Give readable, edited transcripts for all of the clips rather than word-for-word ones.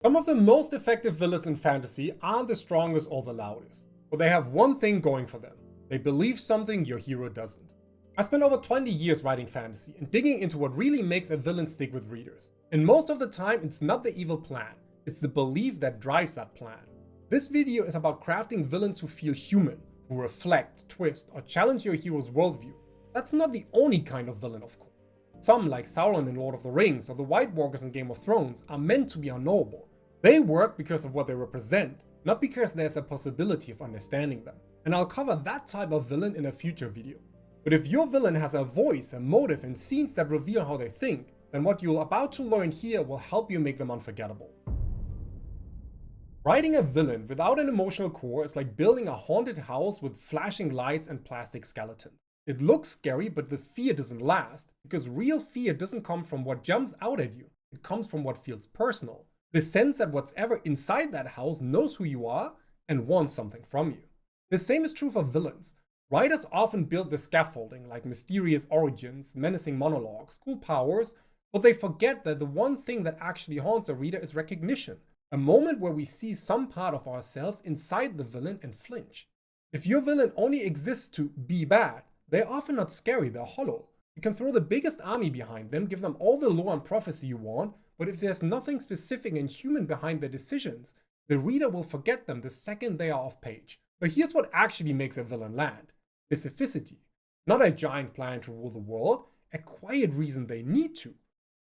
Some of the most effective villains in fantasy aren't the strongest or the loudest, but they have one thing going for them. They believe something your hero doesn't. I spent over 20 years writing fantasy and digging into what really makes a villain stick with readers. And most of the time, it's not the evil plan, it's the belief that drives that plan. This video is about crafting villains who feel human, who reflect, twist, or challenge your hero's worldview. That's not the only kind of villain, of course. Some, like Sauron in Lord of the Rings or the White Walkers in Game of Thrones, are meant to be unknowable. They work because of what they represent, not because there's a possibility of understanding them. And I'll cover that type of villain in a future video. But if your villain has a voice, a motive, and scenes that reveal how they think, then what you're about to learn here will help you make them unforgettable. Writing a villain without an emotional core is like building a haunted house with flashing lights and plastic skeletons. It looks scary, but the fear doesn't last, because real fear doesn't come from what jumps out at you. It comes from what feels personal. The sense that whatever inside that house knows who you are and wants something from you. The same is true for villains. Writers often build the scaffolding, like mysterious origins, menacing monologues, cool powers, but they forget that the one thing that actually haunts a reader is recognition. A moment where we see some part of ourselves inside the villain and flinch. If your villain only exists to be bad, they're often not scary, they're hollow. You can throw the biggest army behind them, give them all the lore and prophecy you want, but if there's nothing specific and human behind their decisions, the reader will forget them the second they are off page. But here's what actually makes a villain land. Specificity. Not a giant plan to rule the world, a quiet reason they need to.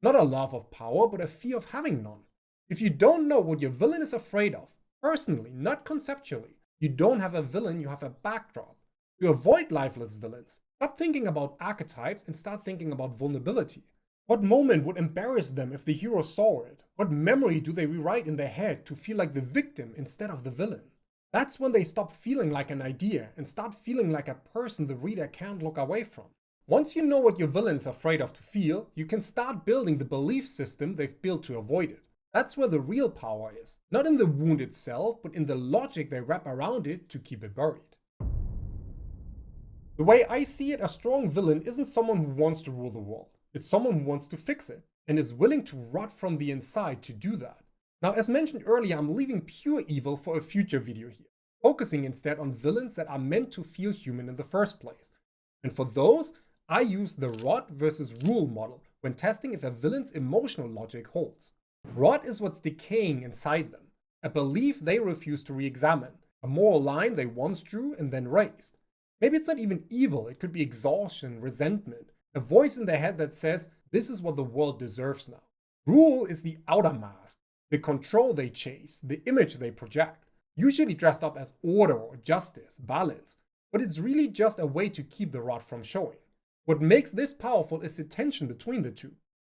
Not a love of power, but a fear of having none. If you don't know what your villain is afraid of, personally, not conceptually, you don't have a villain, you have a backdrop. To avoid lifeless villains, stop thinking about archetypes and start thinking about vulnerability. What moment would embarrass them if the hero saw it? What memory do they rewrite in their head to feel like the victim instead of the villain? That's when they stop feeling like an idea and start feeling like a person the reader can't look away from. Once you know what your villain is afraid of to feel, you can start building the belief system they've built to avoid it. That's where the real power is, not in the wound itself, but in the logic they wrap around it to keep it buried. The way I see it, a strong villain isn't someone who wants to rule the world. It's someone who wants to fix it, and is willing to rot from the inside to do that. Now, as mentioned earlier, I'm leaving pure evil for a future video here, focusing instead on villains that are meant to feel human in the first place. And for those, I use the rot versus rule model when testing if a villain's emotional logic holds. Rot is what's decaying inside them, a belief they refuse to re-examine, a moral line they once drew and then raised. Maybe it's not even evil, it could be exhaustion, resentment, a voice in their head that says, this is what the world deserves now. Rule is the outer mask, the control they chase, the image they project, usually dressed up as order or justice, balance, but it's really just a way to keep the rot from showing. What makes this powerful is the tension between the two.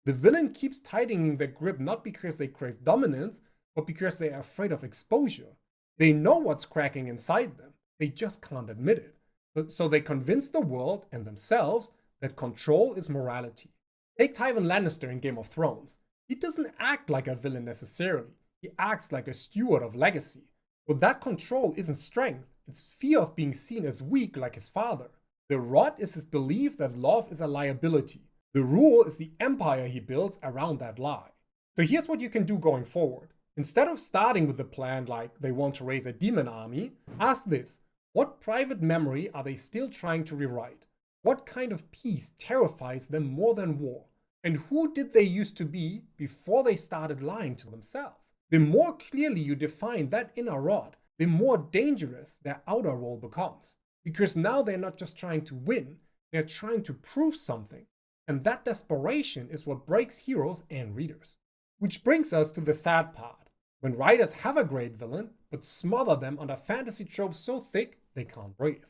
The villain keeps tightening their grip not because they crave dominance, but because they are afraid of exposure. They know what's cracking inside them, they just can't admit it. So they convince the world and themselves that control is morality. Take Tywin Lannister in Game of Thrones. He doesn't act like a villain necessarily. He acts like a steward of legacy. But that control isn't strength, it's fear of being seen as weak like his father. The rot is his belief that love is a liability. The rule is the empire he builds around that lie. So here's what you can do going forward. Instead of starting with the plan like they want to raise a demon army, ask this. What private memory are they still trying to rewrite? What kind of peace terrifies them more than war? And who did they used to be before they started lying to themselves? The more clearly you define that inner rot, the more dangerous their outer role becomes. Because now they're not just trying to win, they're trying to prove something. And that desperation is what breaks heroes and readers. Which brings us to the sad part. When writers have a great villain, but smother them under fantasy tropes so thick they can't breathe.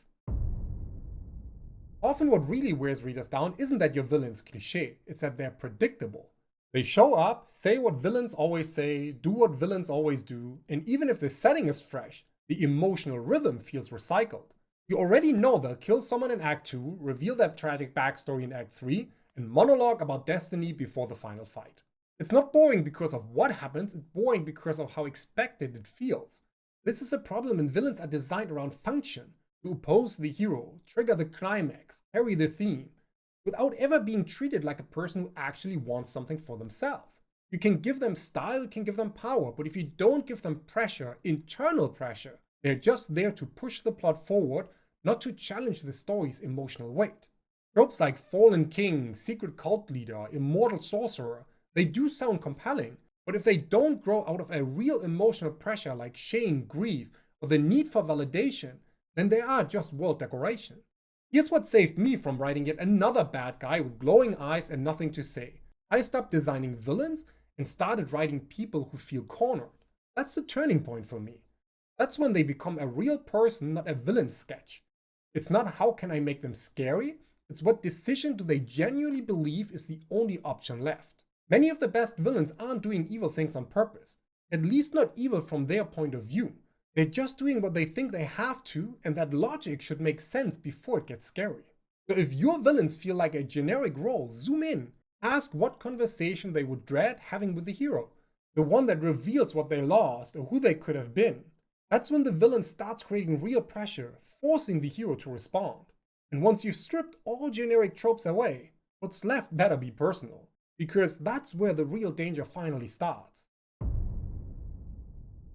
Often what really wears readers down isn't that your villain's cliché, it's that they're predictable. They show up, say what villains always say, do what villains always do, and even if the setting is fresh, the emotional rhythm feels recycled. You already know they'll kill someone in Act 2, reveal their tragic backstory in Act 3, and monologue about destiny before the final fight. It's not boring because of what happens, it's boring because of how expected it feels. This is a problem when villains are designed around function, to oppose the hero, trigger the climax, carry the theme, without ever being treated like a person who actually wants something for themselves. You can give them style, you can give them power, but if you don't give them pressure, internal pressure, they're just there to push the plot forward, not to challenge the story's emotional weight. Tropes like fallen king, secret cult leader, immortal sorcerer, they do sound compelling, but if they don't grow out of a real emotional pressure like shame, grief, or the need for validation, then they are just world decoration. Here's what saved me from writing yet another bad guy with glowing eyes and nothing to say. I stopped designing villains and started writing people who feel cornered. That's the turning point for me. That's when they become a real person, not a villain sketch. It's not how can I make them scary, it's what decision do they genuinely believe is the only option left. Many of the best villains aren't doing evil things on purpose, at least not evil from their point of view. They're just doing what they think they have to, and that logic should make sense before it gets scary. So if your villains feel like a generic role, zoom in. Ask what conversation they would dread having with the hero, the one that reveals what they lost or who they could have been. That's when the villain starts creating real pressure, forcing the hero to respond. And once you've stripped all generic tropes away, what's left better be personal, because that's where the real danger finally starts.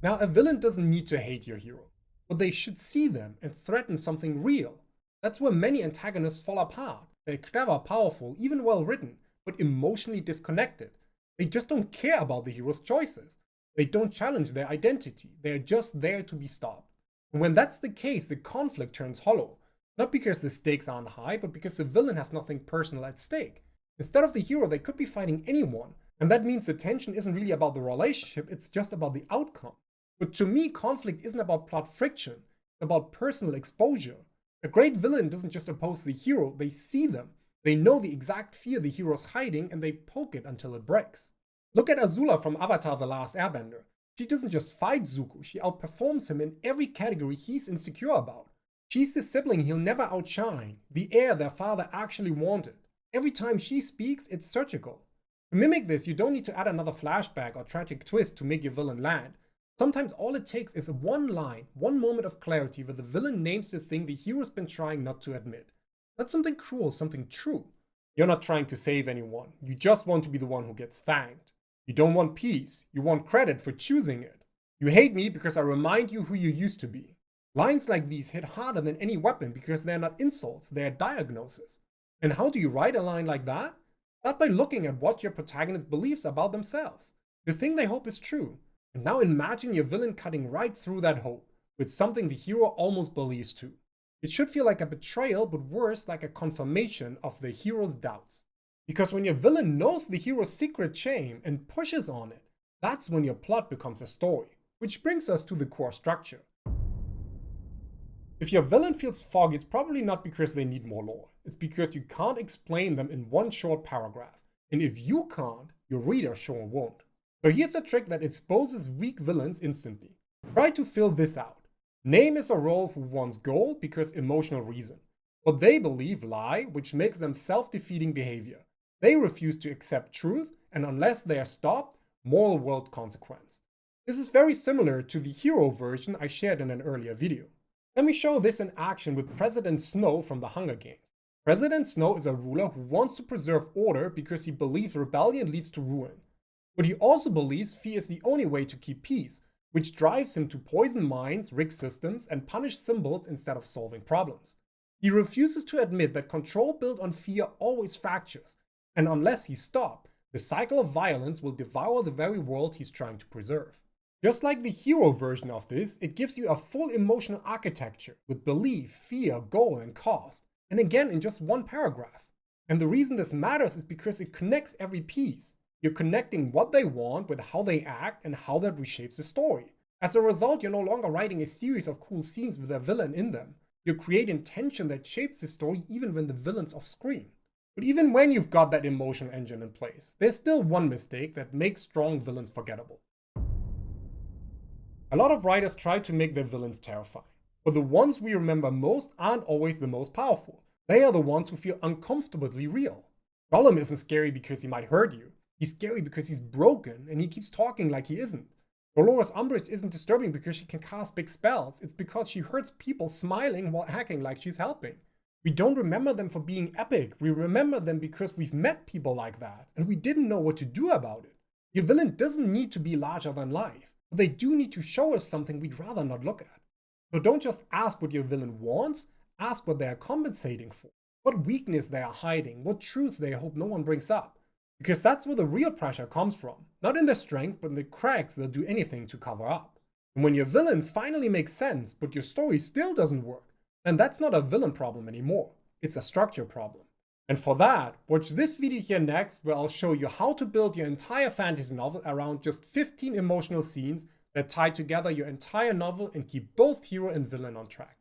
Now, a villain doesn't need to hate your hero, but they should see them and threaten something real. That's where many antagonists fall apart. They're clever, powerful, even well written, but emotionally disconnected. They just don't care about the hero's choices. They don't challenge their identity. They're just there to be stopped. And when that's the case, the conflict turns hollow. Not because the stakes aren't high, but because the villain has nothing personal at stake. Instead of the hero, they could be fighting anyone. And that means the tension isn't really about the relationship, it's just about the outcome. But to me, conflict isn't about plot friction, it's about personal exposure. A great villain doesn't just oppose the hero, they see them. They know the exact fear the hero's hiding and they poke it until it breaks. Look at Azula from Avatar: The Last Airbender. She doesn't just fight Zuko, she outperforms him in every category he's insecure about. She's the sibling he'll never outshine, the heir their father actually wanted. Every time she speaks, it's surgical. To mimic this, you don't need to add another flashback or tragic twist to make your villain land. Sometimes all it takes is one line, one moment of clarity where the villain names the thing the hero's been trying not to admit. Not something cruel, something true. You're not trying to save anyone, you just want to be the one who gets thanked. You don't want peace, you want credit for choosing it. You hate me because I remind you who you used to be. Lines like these hit harder than any weapon because they're not insults, they're diagnoses. And how do you write a line like that? Start by looking at what your protagonist believes about themselves. The thing they hope is true. And now imagine your villain cutting right through that hope with something the hero almost believes too. It should feel like a betrayal, but worse, like a confirmation of the hero's doubts. Because when your villain knows the hero's secret shame and pushes on it, that's when your plot becomes a story. Which brings us to the core structure. If your villain feels foggy, it's probably not because they need more lore. It's because you can't explain them in one short paragraph. And if you can't, your reader sure won't. So here's a trick that exposes weak villains instantly. Try to fill this out. Name is a role who wants gold because emotional reason. But they believe lie, which makes them self-defeating behavior. They refuse to accept truth, and unless they are stopped, moral world consequence. This is very similar to the hero version I shared in an earlier video. Let me show this in action with President Snow from the Hunger Games. President Snow is a ruler who wants to preserve order because he believes rebellion leads to ruin. But he also believes fear is the only way to keep peace, which drives him to poison minds, rig systems, and punish symbols instead of solving problems. He refuses to admit that control built on fear always fractures, and unless he's stopped, the cycle of violence will devour the very world he's trying to preserve. Just like the hero version of this, it gives you a full emotional architecture with belief, fear, goal, and cost, and again in just one paragraph. And the reason this matters is because it connects every piece. You're connecting what they want with how they act and how that reshapes the story. As a result, you're no longer writing a series of cool scenes with a villain in them. You're creating tension that shapes the story even when the villain's off screen. But even when you've got that emotional engine in place, there's still one mistake that makes strong villains forgettable. A lot of writers try to make their villains terrifying, but the ones we remember most aren't always the most powerful. They are the ones who feel uncomfortably real. Gollum isn't scary because he might hurt you. He's scary because he's broken and he keeps talking like he isn't. Dolores Umbridge isn't disturbing because she can cast big spells. It's because she hurts people smiling while acting like she's helping. We don't remember them for being epic. We remember them because we've met people like that and we didn't know what to do about it. Your villain doesn't need to be larger than life, but they do need to show us something we'd rather not look at. So don't just ask what your villain wants, ask what they are compensating for, what weakness they are hiding, what truth they hope no one brings up. Because that's where the real pressure comes from, not in their strength, but in the cracks they'll do anything to cover up. And when your villain finally makes sense, but your story still doesn't work, then that's not a villain problem anymore, it's a structure problem. And for that, watch this video here next, where I'll show you how to build your entire fantasy novel around just 15 emotional scenes that tie together your entire novel and keep both hero and villain on track.